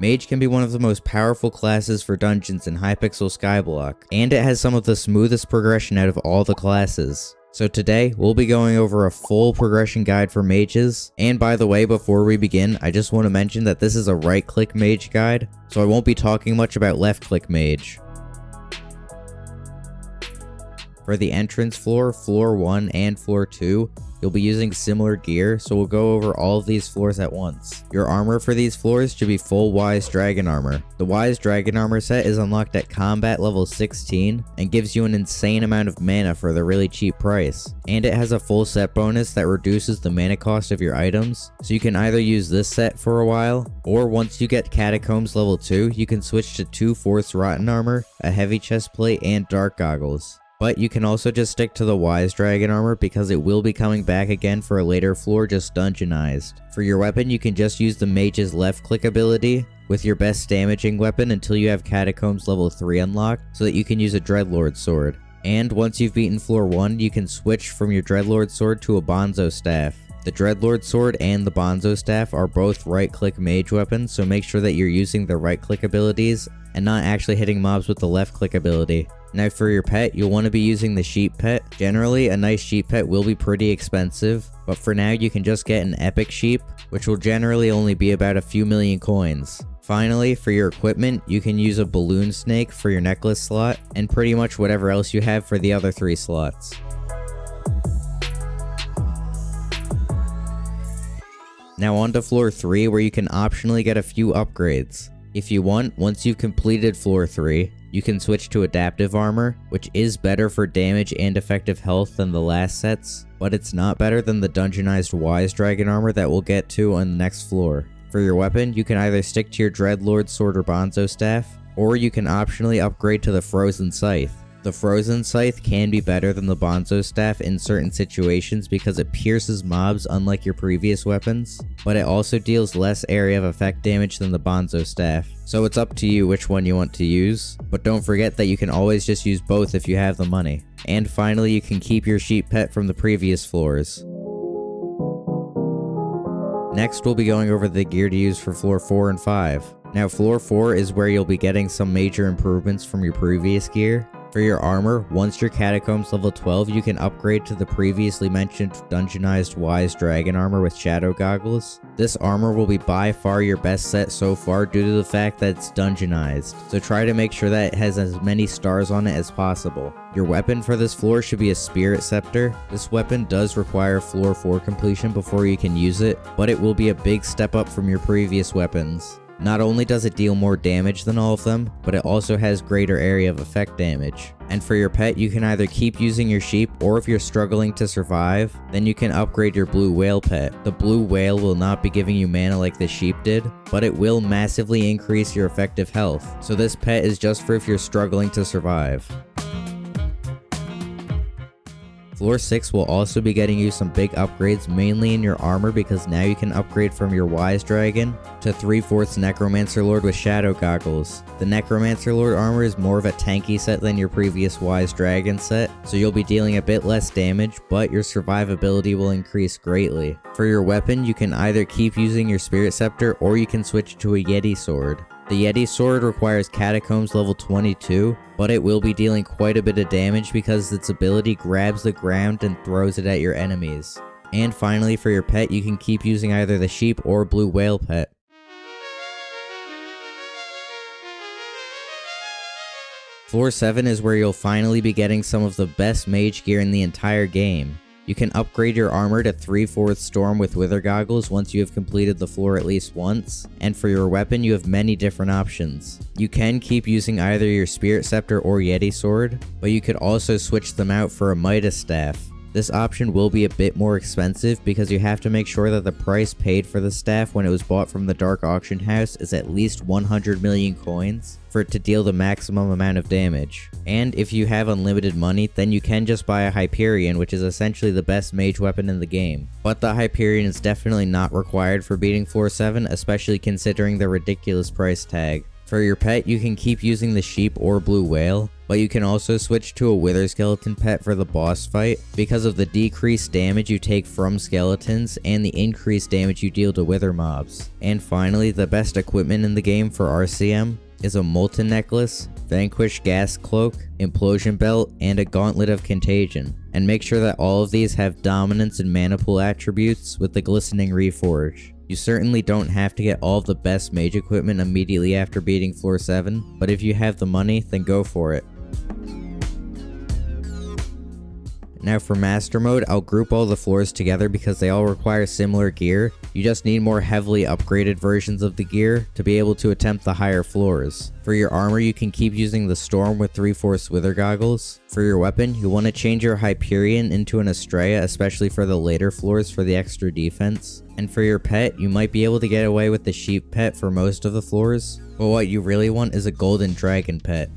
Mage can be one of the most powerful classes for dungeons in Hypixel Skyblock, and it has some of the smoothest progression out of all the classes. So today, we'll be going over a full progression guide for mages, and by the way, before we begin, I just want to mention that this is a right-click mage guide, so I won't be talking much about left-click mage. For the entrance floor, floor 1 and floor 2, you'll be using similar gear, so we'll go over all of these floors at once. Your armor for these floors should be full Wise Dragon armor. The Wise Dragon armor set is unlocked at combat level 16 and gives you an insane amount of mana for the really cheap price. And it has a full set bonus that reduces the mana cost of your items, so you can either use this set for a while, or once you get Catacombs level 2, you can switch to 2/4 Rotten armor, a heavy chest plate, and dark goggles. But you can also just stick to the Wise Dragon armor because it will be coming back again for a later floor just dungeonized. For your weapon, you can just use the Mage's left click ability with your best damaging weapon until you have Catacombs level 3 unlocked so that you can use a Dreadlord sword. And once you've beaten floor 1, you can switch from your Dreadlord sword to a Bonzo staff. The Dreadlord sword and the Bonzo staff are both right click mage weapons, so make sure that you're using the right click abilities and not actually hitting mobs with the left click ability. Now for your pet, you'll want to be using the sheep pet. Generally, a nice sheep pet will be pretty expensive, but for now you can just get an epic sheep, which will generally only be about a few million coins. Finally, for your equipment, you can use a balloon snake for your necklace slot, and pretty much whatever else you have for the other 3 slots. Now on to floor 3, where you can optionally get a few upgrades. If you want, once you've completed floor 3, you can switch to adaptive armor, which is better for damage and effective health than the last sets, but it's not better than the dungeonized Wise Dragon armor that we'll get to on the next floor. For your weapon, you can either stick to your Dreadlord sword or Bonzo staff, or you can optionally upgrade to the Frozen Scythe. The Frozen Scythe can be better than the Bonzo staff in certain situations because it pierces mobs unlike your previous weapons, but it also deals less area of effect damage than the Bonzo staff. So it's up to you which one you want to use, but don't forget that you can always just use both if you have the money. And finally, you can keep your sheep pet from the previous floors. Next, we'll be going over the gear to use for floor 4 and 5. Now floor 4 is where you'll be getting some major improvements from your previous gear. For your armor, once your Catacombs level 12, you can upgrade to the previously mentioned dungeonized Wise Dragon armor with shadow goggles. This armor will be by far your best set so far due to the fact that it's dungeonized, so try to make sure that it has as many stars on it as possible. Your weapon for this floor should be a Spirit Scepter. This weapon does require floor 4 completion before you can use it, but it will be a big step up from your previous weapons. Not only does it deal more damage than all of them, but it also has greater area of effect damage. And for your pet, you can either keep using your sheep, or if you're struggling to survive, then you can upgrade your blue whale pet. The blue whale will not be giving you mana like the sheep did, but it will massively increase your effective health. So this pet is just for if you're struggling to survive. Floor 6 will also be getting you some big upgrades, mainly in your armor, because now you can upgrade from your Wise Dragon to 3/4 Necromancer Lord with shadow goggles. The Necromancer Lord armor is more of a tanky set than your previous Wise Dragon set, so you'll be dealing a bit less damage, but your survivability will increase greatly. For your weapon, you can either keep using your Spirit Scepter, or you can switch to a Yeti sword. The Yeti sword requires Catacombs level 22, but it will be dealing quite a bit of damage because its ability grabs the ground and throws it at your enemies. And finally, for your pet, you can keep using either the sheep or blue whale pet. Floor 7 is where you'll finally be getting some of the best mage gear in the entire game. You can upgrade your armor to 3/4 Storm with Wither Goggles once you have completed the floor at least once, and for your weapon you have many different options. You can keep using either your Spirit Scepter or Yeti Sword, but you could also switch them out for a Midas Staff. This option will be a bit more expensive because you have to make sure that the price paid for the staff when it was bought from the Dark Auction House is at least 100 million coins for it to deal the maximum amount of damage. And if you have unlimited money, then you can just buy a Hyperion, which is essentially the best mage weapon in the game. But the Hyperion is definitely not required for beating floor 7, especially considering the ridiculous price tag. For For your pet, you can keep using the sheep or blue whale, but you can also switch to a wither skeleton pet for the boss fight because of the decreased damage you take from skeletons and the increased damage you deal to wither mobs. And finally, the best equipment in the game for RCM is a molten necklace, vanquish gas cloak, implosion belt, and a gauntlet of contagion. And make sure that all of these have dominance and mana pool attributes with the glistening reforge. You certainly don't have to get all of the best mage equipment immediately after beating floor 7, but if you have the money, then go for it. Now for master mode, I'll group all the floors together because they all require similar gear. You just need more heavily upgraded versions of the gear to be able to attempt the higher floors. For your armor, you can keep using the Storm with 3/4 Wither Goggles. For your weapon, you want to change your Hyperion into an Estrella, especially for the later floors for the extra defense. And for your pet, you might be able to get away with the sheep pet for most of the floors, but what you really want is a golden dragon pet.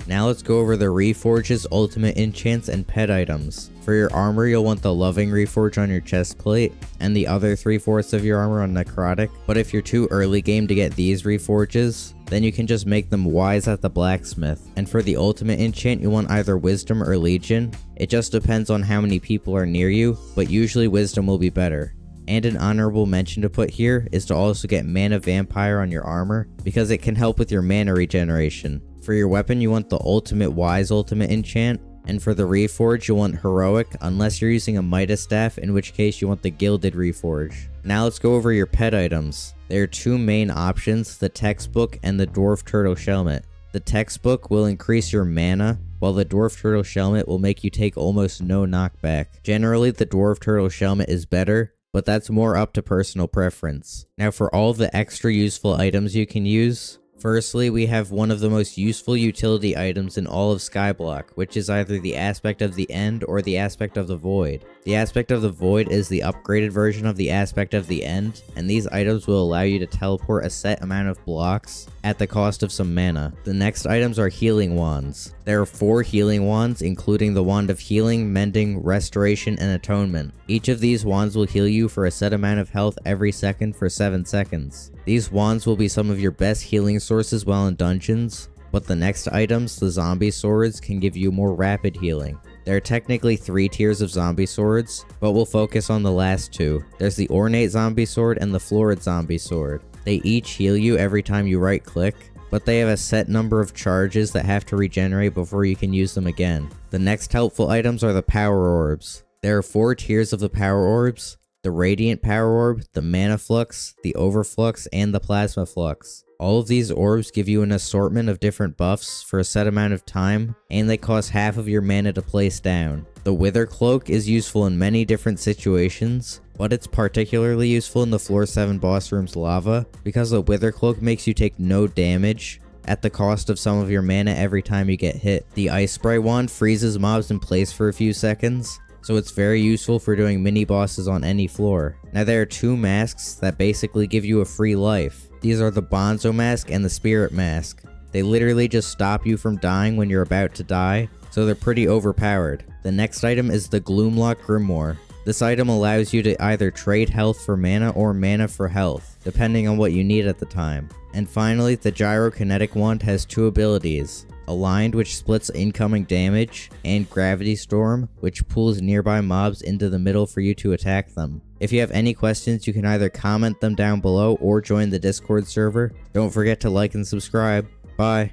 Now let's go over the Reforges, ultimate enchants, and pet items. For your armor, you'll want the Loving Reforge on your chest plate, and the other 3/4 of your armor on Necrotic. But if you're too early game to get these Reforges, then you can just make them Wise at the blacksmith. And for the ultimate enchant, you want either Wisdom or Legion. It just depends on how many people are near you, but usually Wisdom will be better. And an honorable mention to put here is to also get Mana Vampire on your armor, because it can help with your mana regeneration. For your weapon, you want the ultimate Wise ultimate enchant, and for the Reforge, you want Heroic, unless you're using a Midas Staff, in which case you want the Gilded Reforge. Now let's go over your pet items. There are two main options, the Textbook and the Dwarf Turtle Shellmet. The Textbook will increase your mana, while the Dwarf Turtle Shellmet will make you take almost no knockback. Generally, the Dwarf Turtle Shellmet is better, but that's more up to personal preference. Now for all the extra useful items you can use, firstly, we have one of the most useful utility items in all of Skyblock, which is either the Aspect of the End or the Aspect of the Void. The Aspect of the Void is the upgraded version of the Aspect of the End, and these items will allow you to teleport a set amount of blocks at the cost of some mana. The next items are healing wands. There are 4 healing wands, including the Wand of Healing, Mending, Restoration, and Atonement. Each of these wands will heal you for a set amount of health every second for 7 seconds. These wands will be some of your best healing sources while in dungeons, but the next items, the zombie swords, can give you more rapid healing. There are technically 3 tiers of zombie swords, but we'll focus on the last 2. There's the ornate zombie sword and the florid zombie sword. They each heal you every time you right click, but they have a set number of charges that have to regenerate before you can use them again. The next helpful items are the power orbs. There are 4 tiers of the power orbs: the Radiant Power Orb, the Mana Flux, the Overflux, and the Plasma Flux. All of these orbs give you an assortment of different buffs for a set amount of time, and they cost half of your mana to place down. The Wither Cloak is useful in many different situations, but it's particularly useful in the floor 7 boss room's lava, because the Wither Cloak makes you take no damage at the cost of some of your mana every time you get hit. The Ice Sprite Wand freezes mobs in place for a few seconds, so it's very useful for doing mini bosses on any floor. Now there are 2 masks that basically give you a free life. These are the Bonzo Mask and the Spirit Mask. They literally just stop you from dying when you're about to die, so they're pretty overpowered. The next item is the Gloomlock Grimoire. This item allows you to either trade health for mana or mana for health, depending on what you need at the time. And finally, the Gyrokinetic Wand has 2 abilities: Aligned, which splits incoming damage, and Gravity Storm, which pulls nearby mobs into the middle for you to attack them. If you have any questions, you can either comment them down below or join the Discord server. Don't forget to like and subscribe. Bye.